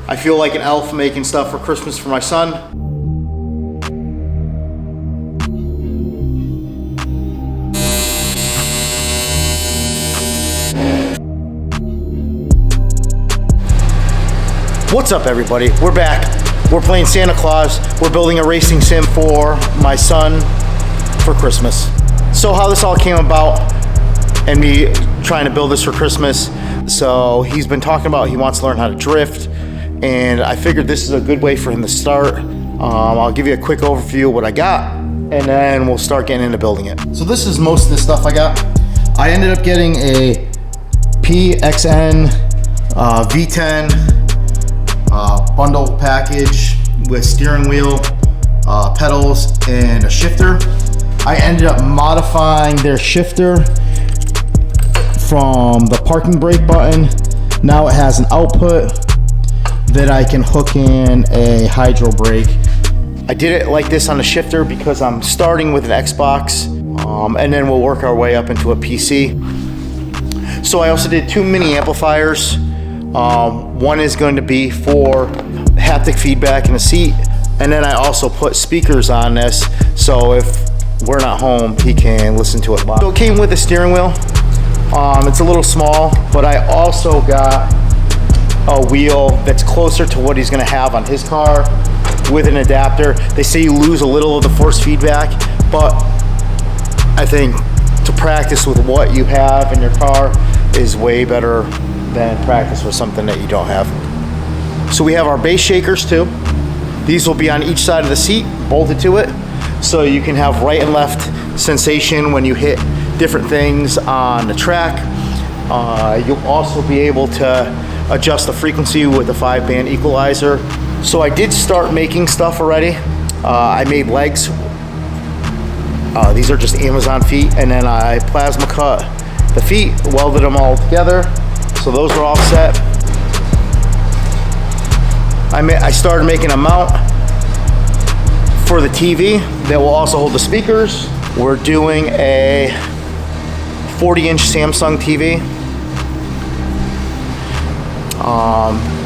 I feel like an elf making stuff for Christmas for my son. What's up, everybody? We're back. We're playing Santa Claus. We're building a racing sim for my son for Christmas. So how this all came about and me trying to build this for Christmas. So he's been talking about he wants to learn how to drift, and I figured this is a good way for him to start. I'll give you a quick overview of what I got, and then we'll start getting into building it. So this is most of the stuff I got. I ended up getting a PXN V10 bundle package with steering wheel, pedals, and a shifter. I ended up modifying their shifter from the parking brake button. Now it has an output that I can hook in a hydro brake. I did it like this on the shifter because I'm starting with an Xbox, and then we'll work our way up into a PC. So I also did two mini amplifiers. One is going to be for haptic feedback in the seat, and then I also put speakers on this, so if we're not home, he can listen to it live. So it came with a steering wheel. It's a little small, but I also got a wheel that's closer to what he's gonna have on his car with an adapter. They say you lose a little of the force feedback, but I think to practice with what you have in your car is way better than practice with something that you don't have. So we have our bass shakers too. These will be on each side of the seat, bolted to it, so you can have right and left sensation when you hit different things on the track. You'll also be able to adjust the frequency with a 5-band equalizer. So I did start making stuff already. I made legs. These are just Amazon feet, and then I plasma cut the feet, welded them all together. So those are all set. I started making a mount for the TV that will also hold the speakers. We're doing a 40-inch Samsung TV.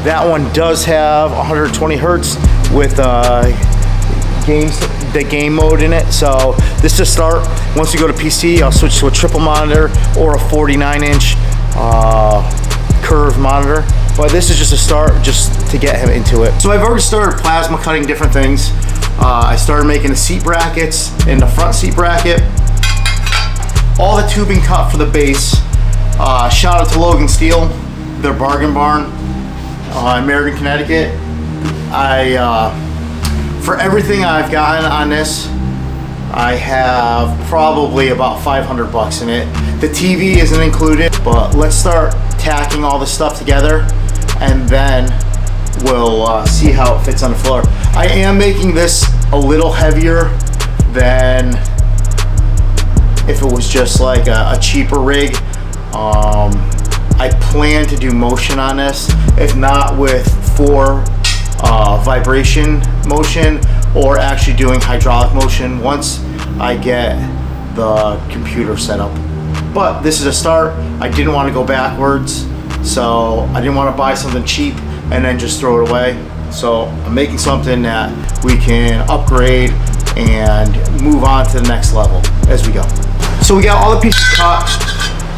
That one does have 120 hertz with the game mode in it. So this is a start. Once we go to PC, I'll switch to a triple monitor or a 49-inch curved monitor. But this is just a start, just to get him into it. So I've already started plasma cutting different things. I started making the seat brackets and the front seat bracket. All the tubing cut for the base. Shout out to Logan Steel, their bargain barn in Meriden, Connecticut. For everything I've gotten on this, I have probably about 500 bucks in it. The TV isn't included, but let's start tacking all this stuff together, and then we'll see how it fits on the floor. I am making this a little heavier than if it was just like a cheaper rig. I plan to do motion on this, if not with 4 vibration motion, or actually doing hydraulic motion once I get the computer set up. But this is a start. I didn't want to go backwards, so I didn't want to buy something cheap and then just throw it away. So I'm making something that we can upgrade and move on to the next level as we go. So we got all the pieces cut.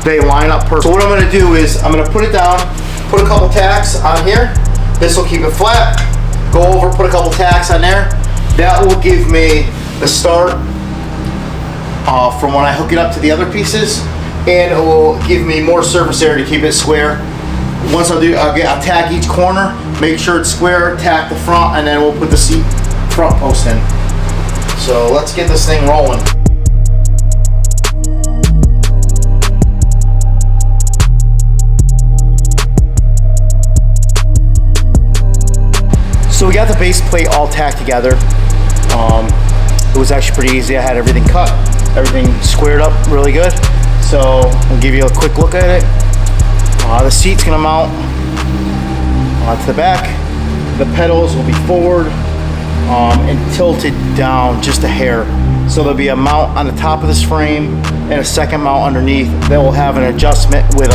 They line up perfect. So what I'm gonna do is I'm gonna put it down, put a couple tacks on here. This will keep it flat. Go over, put a couple tacks on there. That will give me the start from when I hook it up to the other pieces, and it will give me more surface area to keep it square. Once I'll tack each corner, make sure it's square, tack the front, and then we'll put the seat front post in. So let's get this thing rolling. So we got the base plate all tacked together. It was actually pretty easy. I had everything cut, everything squared up really good. So I'll give you a quick look at it. The seat's gonna mount to the back. The pedals will be forward and tilted down just a hair. So there'll be a mount on the top of this frame and a second mount underneath that will have an adjustment with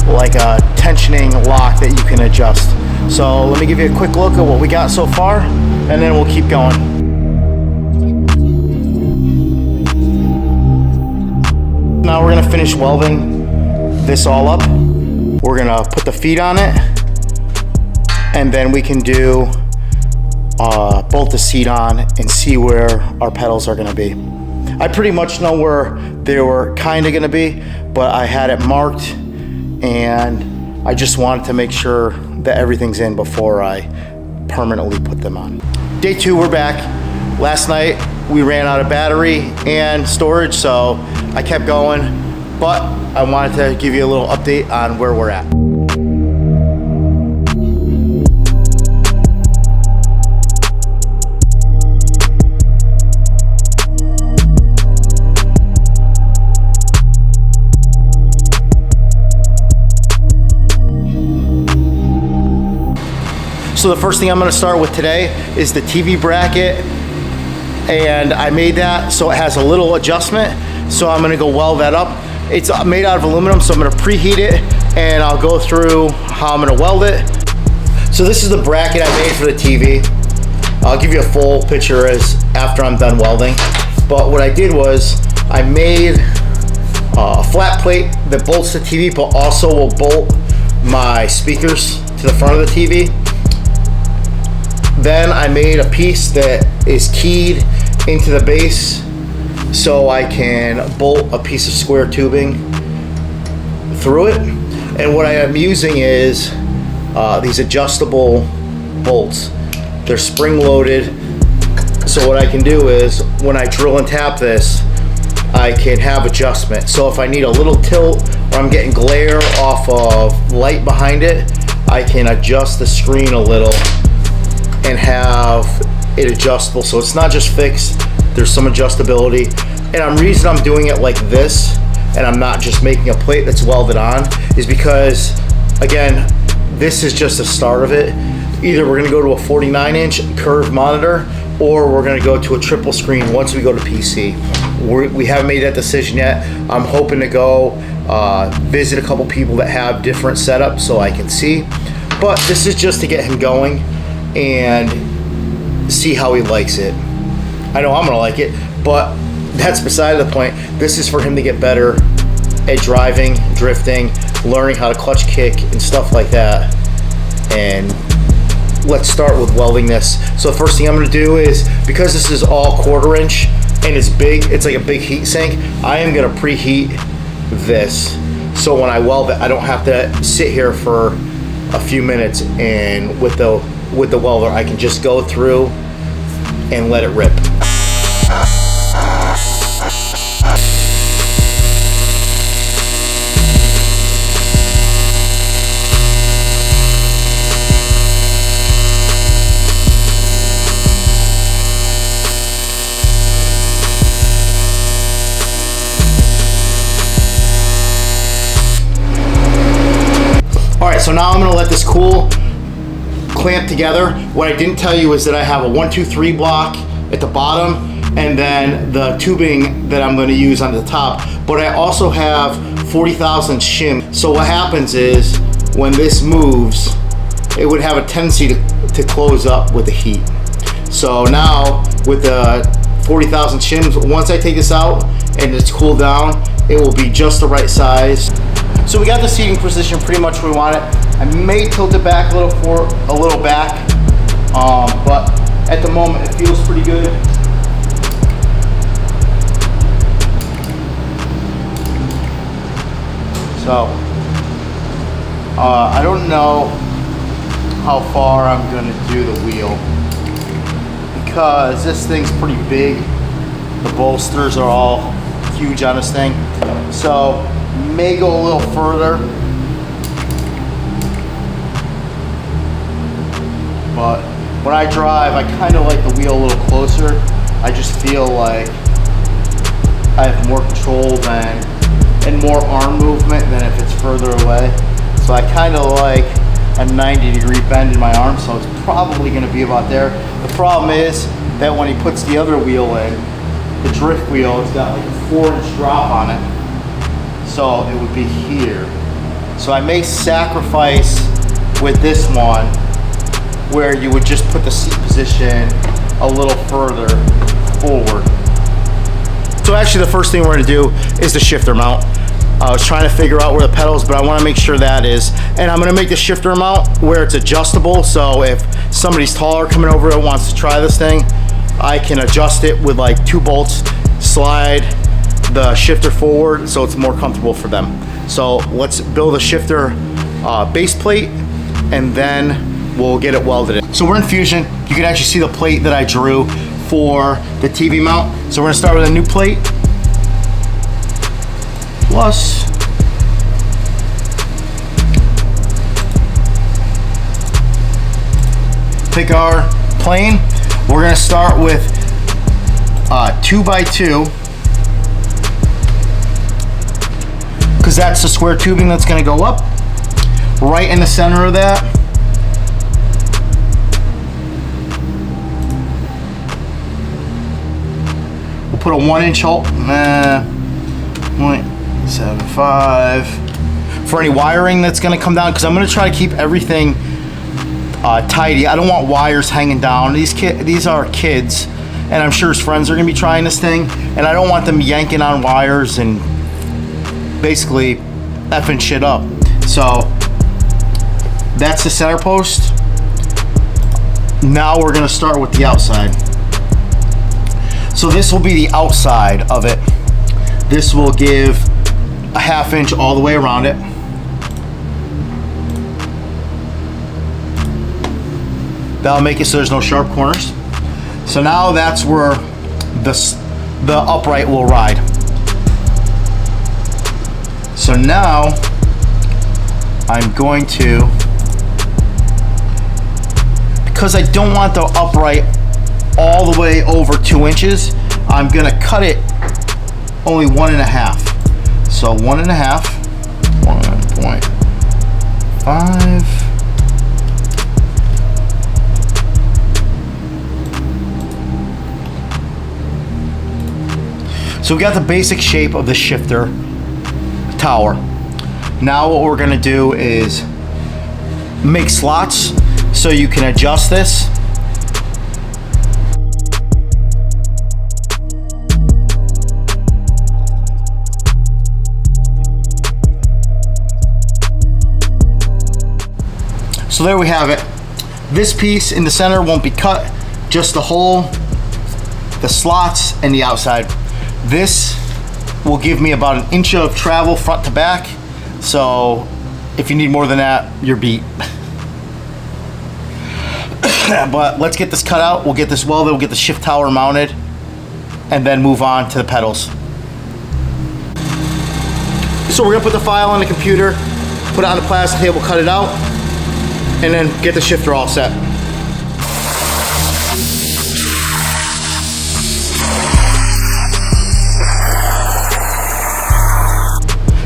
like a tensioning lock that you can adjust. So let me give you a quick look at what we got so far, and then we'll keep going. Now we're gonna finish welding this all up. We're gonna put the feet on it, and then we can do bolt the seat on and see where our pedals are gonna be. I pretty much know where they were kinda gonna be, but I had it marked, and I just wanted to make sure that everything's in before I permanently put them on. Day 2, we're back. Last night we ran out of battery and storage, so I kept going, but I wanted to give you a little update on where we're at. So the first thing I'm gonna start with today is the TV bracket, and I made that so it has a little adjustment. So I'm gonna go weld that up. It's made out of aluminum, so I'm gonna preheat it, and I'll go through how I'm gonna weld it. So this is the bracket I made for the TV. I'll give you a full picture after I'm done welding. But what I did was I made a flat plate that bolts the TV, but also will bolt my speakers to the front of the TV. Then I made a piece that is keyed into the base so I can bolt a piece of square tubing through it. And what I am using is these adjustable bolts. They're spring loaded. So what I can do is when I drill and tap this, I can have adjustment. So if I need a little tilt or I'm getting glare off of light behind it, I can adjust the screen a little and have it adjustable, so it's not just fixed, there's some adjustability. And the reason I'm doing it like this and I'm not just making a plate that's welded on is because, again, this is just the start of it. Either we're gonna go to a 49-inch curved monitor, or we're gonna go to a triple screen once we go to PC. We haven't made that decision yet. I'm hoping to go visit a couple people that have different setups so I can see. But this is just to get him going and see how he likes it. I know I'm gonna like it, but that's beside the point. This is for him to get better at driving, drifting, learning how to clutch kick and stuff like that. And let's start with welding this. So the first thing I'm gonna do is, because this is all 1/4 inch and it's big, it's like a big heat sink, I am gonna preheat this. So when I weld it, I don't have to sit here for a few minutes, and with the welder, I can just go through and let it rip. All right, so now I'm gonna let this cool, clamp together. What I didn't tell you is that I have a 1-2-3 block at the bottom, and then the tubing that I'm going to use on the top. But I also have 40,000 shim. So what happens is when this moves, it would have a tendency to close up with the heat. So now with the 40,000 shims, once I take this out and it's cooled down, it will be just the right size. So we got the seating position pretty much where we want it. I may tilt it back a little back, but at the moment it feels pretty good. So I don't know how far I'm gonna do the wheel because this thing's pretty big. The bolsters are all huge on this thing, so may go a little further. But when I drive, I kind of like the wheel a little closer. I just feel like I have more control and more arm movement than if it's further away. So I kind of like a 90-degree bend in my arm, so it's probably going to be about there. The problem is that when he puts the other wheel in, the drift wheel, it's got like a 4-inch drop on it. So it would be here. So I may sacrifice with this one where you would just put the seat position a little further forward. So actually the first thing we're gonna do is the shifter mount. I was trying to figure out where the pedals, but I wanna make sure that is. And I'm gonna make the shifter mount where it's adjustable, so if somebody's taller coming over and wants to try this thing, I can adjust it with like 2 bolts, slide the shifter forward so it's more comfortable for them. So let's build a shifter base plate, and then we'll get it welded in. So we're in Fusion. You can actually see the plate that I drew for the TV mount. So we're gonna start with a new plate. Plus pick our plane. We're gonna start with 2x2, because that's the square tubing that's gonna go up. Right in the center of that, we'll put a 1-inch hole, 0.75, for any wiring that's gonna come down, because I'm gonna try to keep everything tidy. I don't want wires hanging down. These are kids, and I'm sure his friends are gonna be trying this thing, and I don't want them yanking on wires and basically effing shit up. So that's the center post. Now we're gonna start with the outside. So this will be the outside of it. This will give a 1/2 inch all the way around it. That'll make it so there's no sharp corners. So now that's where the upright will ride. So now I'm going to, because I don't want the upright all the way over 2 inches, I'm gonna cut it only 1.5. So 1.5, 1.5. So we got the basic shape of the shifter tower. Now what we're gonna do is make slots so you can adjust this. So there we have it. This piece in the center won't be cut, just the hole, the slots, and the outside. This will give me about 1 inch of travel front to back. So if you need more than that, you're beat. But let's get this cut out. We'll get this welded, we'll get the shift tower mounted, and then move on to the pedals. So we're gonna put the file on the computer, put it on the plastic table, cut it out, and then get the shifter all set.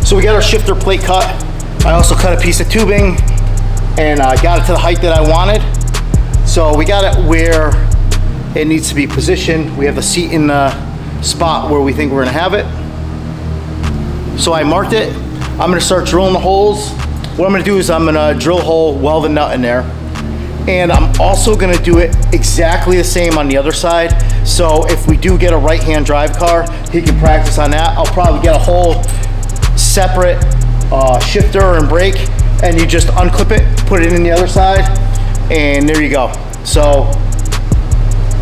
So we got our shifter plate cut. I also cut a piece of tubing and got it to the height that I wanted. So we got it where it needs to be positioned. We have the seat in the spot where we think we're gonna have it. So I marked it. I'm gonna start drilling the holes. What I'm gonna do is I'm gonna drill a hole, weld the nut in there. And I'm also gonna do it exactly the same on the other side. So if we do get a right-hand drive car, he can practice on that. I'll probably get a whole separate shifter and brake, and you just unclip it, put it in the other side, and there you go. So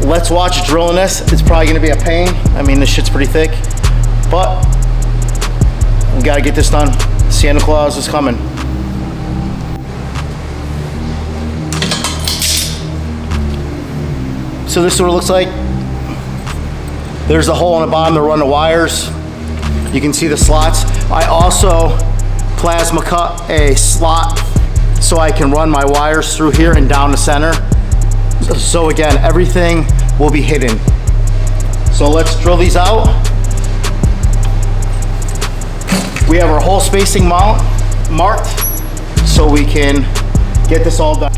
let's watch drilling this. It's probably gonna be a pain. I mean, this shit's pretty thick, but we gotta get this done. Santa Claus is coming. So this is what it looks like. There's the hole on the bottom to run the wires. You can see the slots. I also plasma cut a slot so I can run my wires through here and down the center. So again, everything will be hidden. So let's drill these out. We have our hole spacing marked so we can get this all done.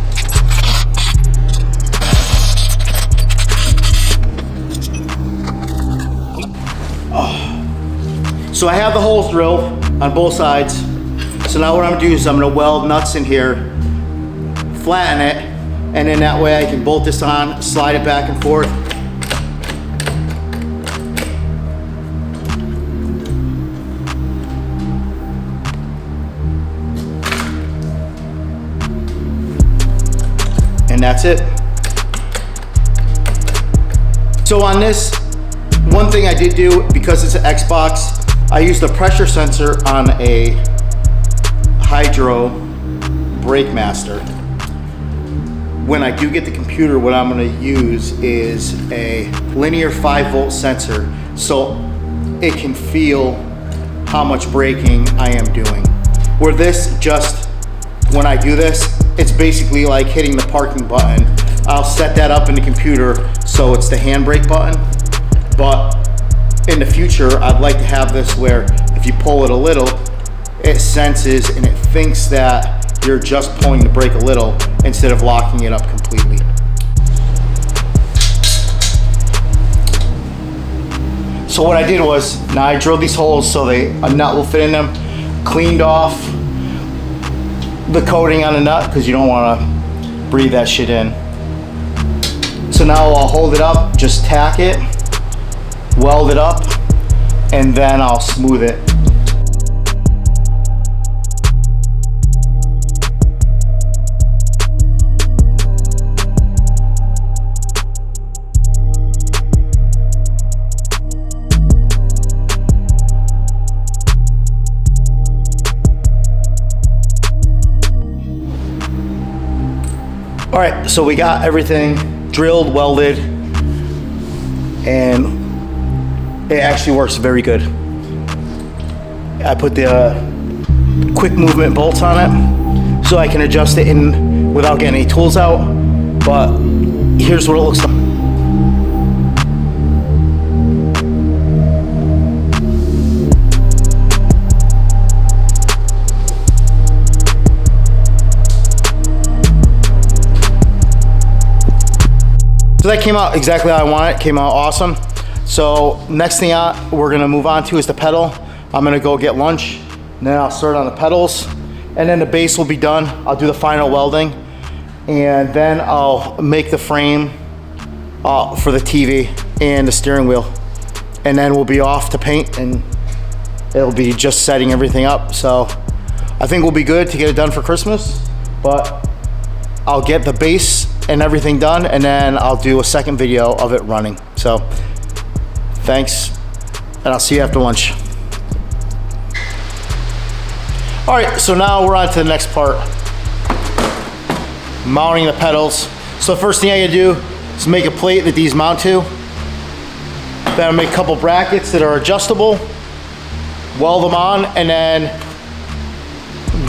So I have the holes drilled on both sides. So now what I'm gonna do is I'm gonna weld nuts in here, flatten it, And then that way I can bolt this on, slide it back and forth. And that's it. So on this, one thing I did do, because it's an Xbox, I used the pressure sensor on a Hydro Brake Master. When I do get the computer, what I'm gonna use is a linear 5-volt sensor so it can feel how much braking I am doing. Where this just, when I do this, it's basically like hitting the parking button. I'll set that up in the computer so it's the handbrake button. But in the future, I'd like to have this where if you pull it a little, it senses and it thinks that you're just pulling the brake a little instead of locking it up completely. So what I did was, now I drilled these holes so a nut will fit in them, cleaned off the coating on the nut because you don't want to breathe that shit in. So now I'll hold it up, just tack it, weld it up, and then I'll smooth it. All right, so we got everything drilled, welded, and it actually works very good. I put the quick movement bolts on it so I can adjust it in without getting any tools out, but here's what it looks like. So that came out exactly how I want it. Came out awesome. So next thing we're gonna move on to is the pedal. I'm gonna go get lunch, and then I'll start on the pedals, and then the base will be done. I'll do the final welding, and then I'll make the frame for the TV and the steering wheel, and then we'll be off to paint, and it'll be just setting everything up. So I think we'll be good to get it done for Christmas, but I'll get the base and everything done, and then I'll do a second video of it running. So thanks, and I'll see you after lunch. All right, so now we're on to the next part, mounting the pedals. So the first thing I gotta do is make a plate that these mount to. Then I'll make a couple brackets that are adjustable, weld them on, and then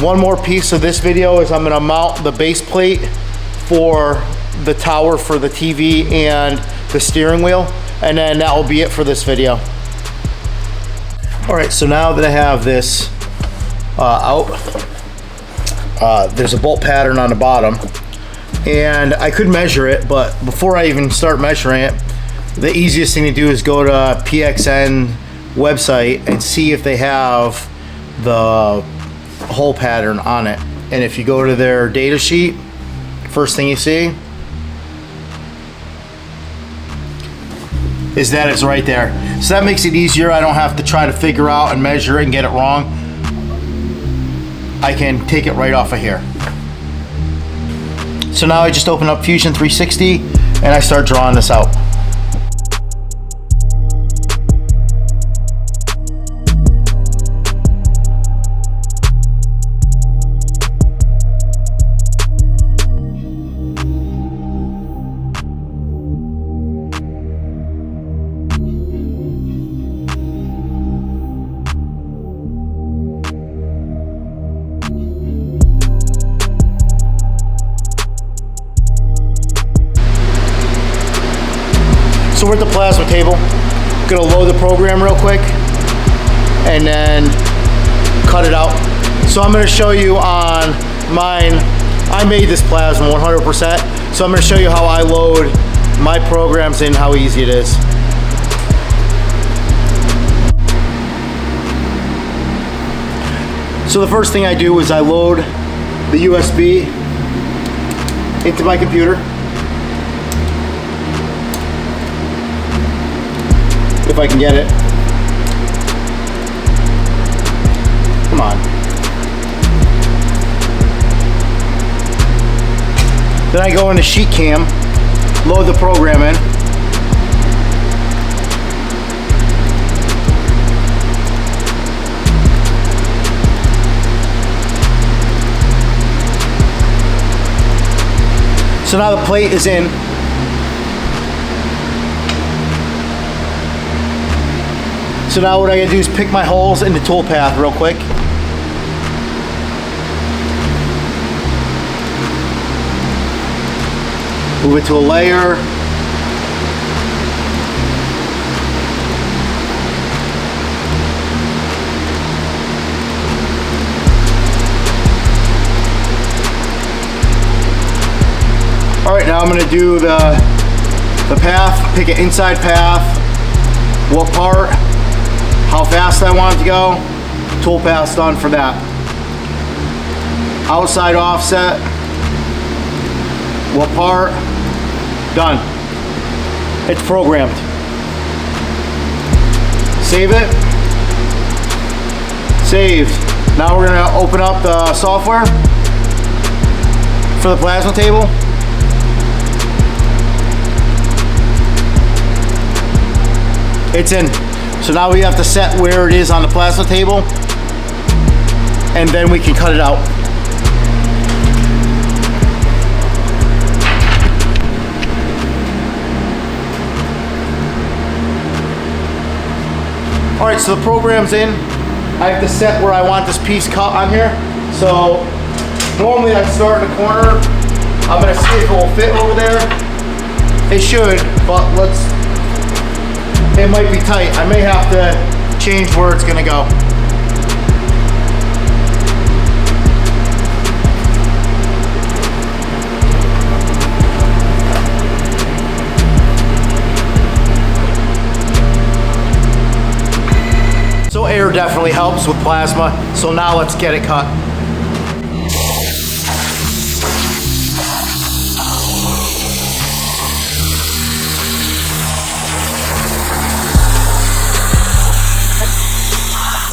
one more piece of this video is I'm gonna mount the base plate for the tower for the TV and the steering wheel, and then that will be it for this video. All right, so now that I have this out, there's a bolt pattern on the bottom, and I could measure it, but before I even start measuring it, the easiest thing to do is go to PXN website and see if they have the hole pattern on it. And if you go to their data sheet, first thing you see is that it's right there. So that makes it easier. I don't have to try to figure out and measure it and get it wrong. I can take it right off of here. So now I just open up Fusion 360 and I start drawing this out. So we're at the plasma table. Gonna load the program real quick and then cut it out. So I'm gonna show you on mine, I made this plasma 100%. So I'm gonna show you how I load my programs and how easy it is. So the first thing I do is I load the USB into my computer. If I can get it. Come on. Then I go into Sheet Cam, load the program in. So now the plate is in. So now what I gotta do is pick my holes in the toolpath real quick. Move it to a layer. All right, now I'm gonna do the path, pick an inside path, what part, how fast I want it to go, toolpath's done for that. Outside offset, what part, done. It's programmed. Save it, saved. Now we're gonna open up the software for the plasma table. It's in. So now we have to set where it is on the plasma table, and then we can cut it out. All right, so the program's in. I have to set where I want this piece cut on here. So normally I start in the corner. I'm gonna see if it will fit over there. It should, but it might be tight. I may have to change where it's gonna go. So air definitely helps with plasma. So now let's get it cut.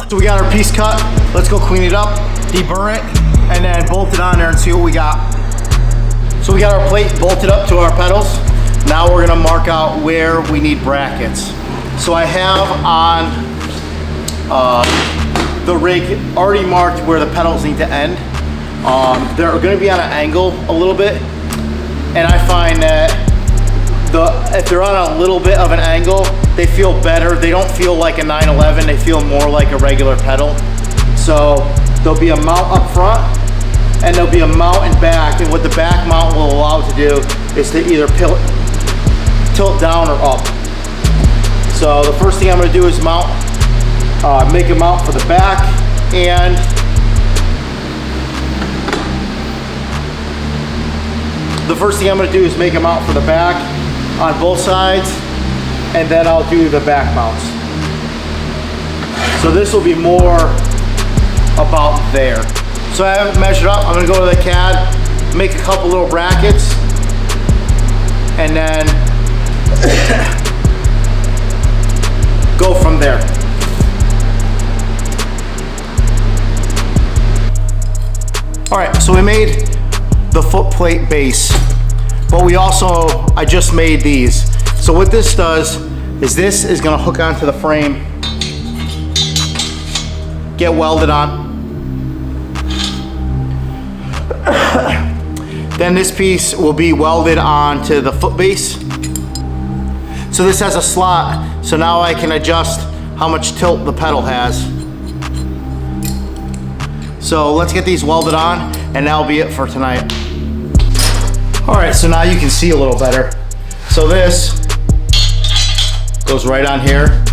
So we got our piece cut. Let's go clean it up, deburr it, and then bolt it on there and see what we got. So we got our plate bolted up to our pedals. Now we're gonna mark out where we need brackets. So I have on the rig already marked where the pedals need to end. They're gonna be on an angle a little bit, and I find that if they're on a little bit of an angle, they feel better. They don't feel like a 911, they feel more like a regular pedal. So there'll be a mount up front, and there'll be a mount in back, and what the back mount will allow it to do is to either tilt down or up. So the first thing I'm gonna do is make a mount for the back, and the first thing I'm gonna do is make a mount for the back on both sides, and then I'll do the back mounts. So this will be more about there. So I have it measured up. I'm gonna go to the CAD, make a couple little brackets, and then go from there. All right, so we made the foot plate base, but I just made these. So what this does is this is gonna hook onto the frame, get welded on. Then this piece will be welded onto the foot base. So this has a slot, so now I can adjust how much tilt the pedal has. So let's get these welded on, and that'll be it for tonight. All right, so now you can see a little better. So this goes right on here.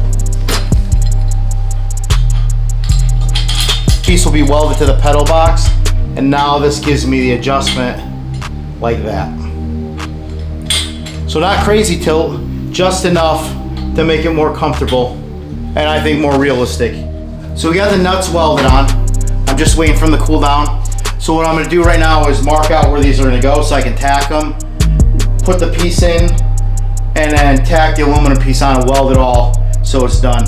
Piece will be welded to the pedal box, and now this gives me the adjustment like that. So not crazy tilt, just enough to make it more comfortable, and I think more realistic. So we got the nuts welded on. I'm just waiting for them to cool down. So what I'm gonna do right now is mark out where these are gonna go so I can tack them, put the piece in, and then tack the aluminum piece on and weld it all so it's done.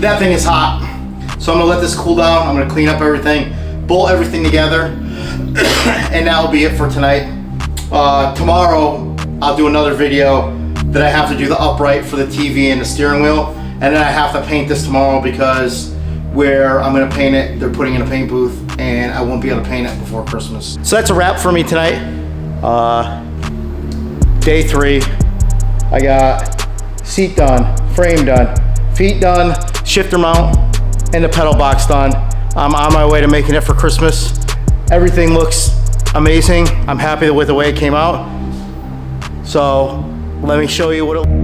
That thing is hot. So I'm gonna let this cool down. I'm gonna clean up everything, bolt everything together, and that will be it for tonight. Tomorrow, I'll do another video that I have to do the upright for the TV and the steering wheel. And then I have to paint this tomorrow because where I'm gonna paint it, they're putting in a paint booth and I won't be able to paint it before Christmas. So that's a wrap for me tonight. Day 3. I got seat done, frame done, feet done, shifter mount, and the pedal box done. I'm on my way to making it for Christmas. Everything looks amazing. I'm happy with the way it came out. So let me show you what it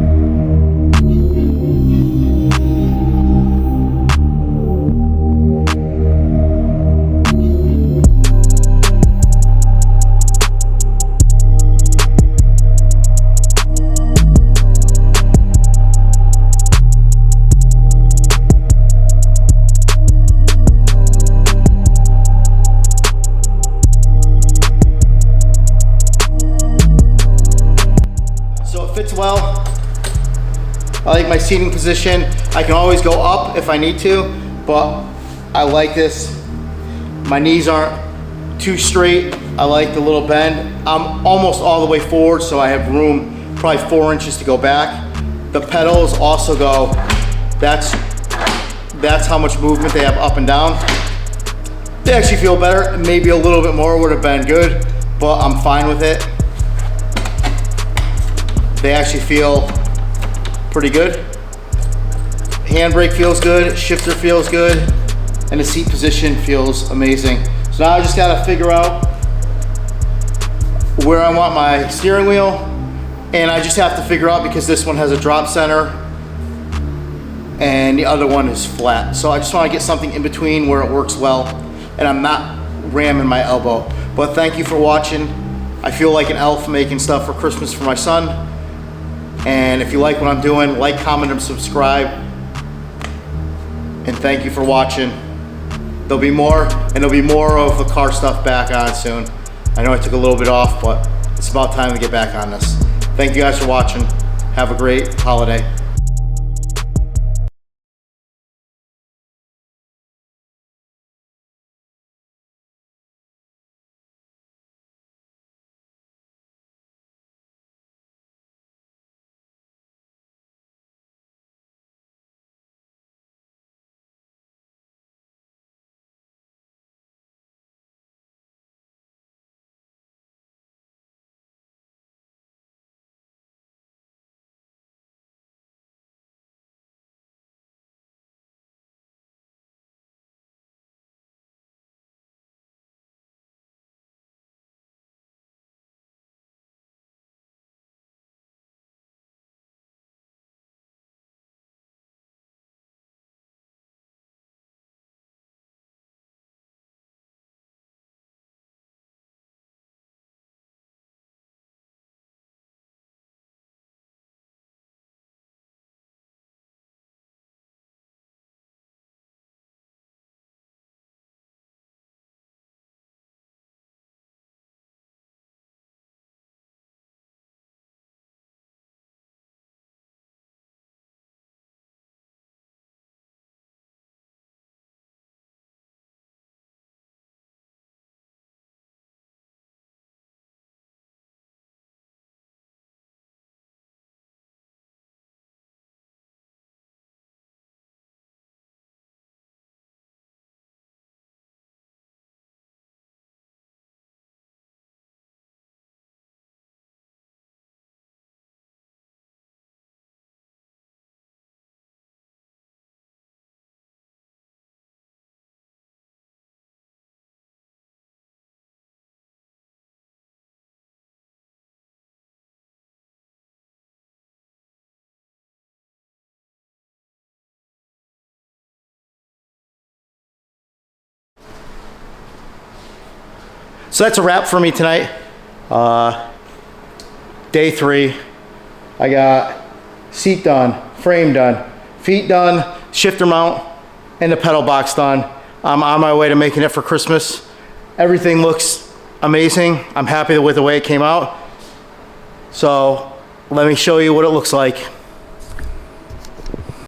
fits well. I like my seating position. I can always go up if I need to, but I like this. My knees aren't too straight. I like the little bend. I'm almost all the way forward, so I have room, probably 4 inches to go back. The pedals also go, that's how much movement they have up and down. They actually feel better. Maybe a little bit more would have been good, but I'm fine with it. They actually feel pretty good. Handbrake feels good, shifter feels good, and the seat position feels amazing. So now I just gotta figure out where I want my steering wheel, and I just have to figure out because this one has a drop center and the other one is flat. So I just wanna get something in between where it works well and I'm not ramming my elbow. But thank you for watching. I feel like an elf making stuff for Christmas for my son. And if you like what I'm doing, like, comment, and subscribe. And thank you for watching. There'll be more, and there'll be more of the car stuff back on soon. I know I took a little bit off, but it's about time to get back on this. Thank you guys for watching. Have a great holiday. So that's a wrap for me tonight. Day 3. I got seat done, frame done, feet done, shifter mount, and the pedal box done. I'm on my way to making it for Christmas. Everything looks amazing. I'm happy with the way it came out. So let me show you what it looks like.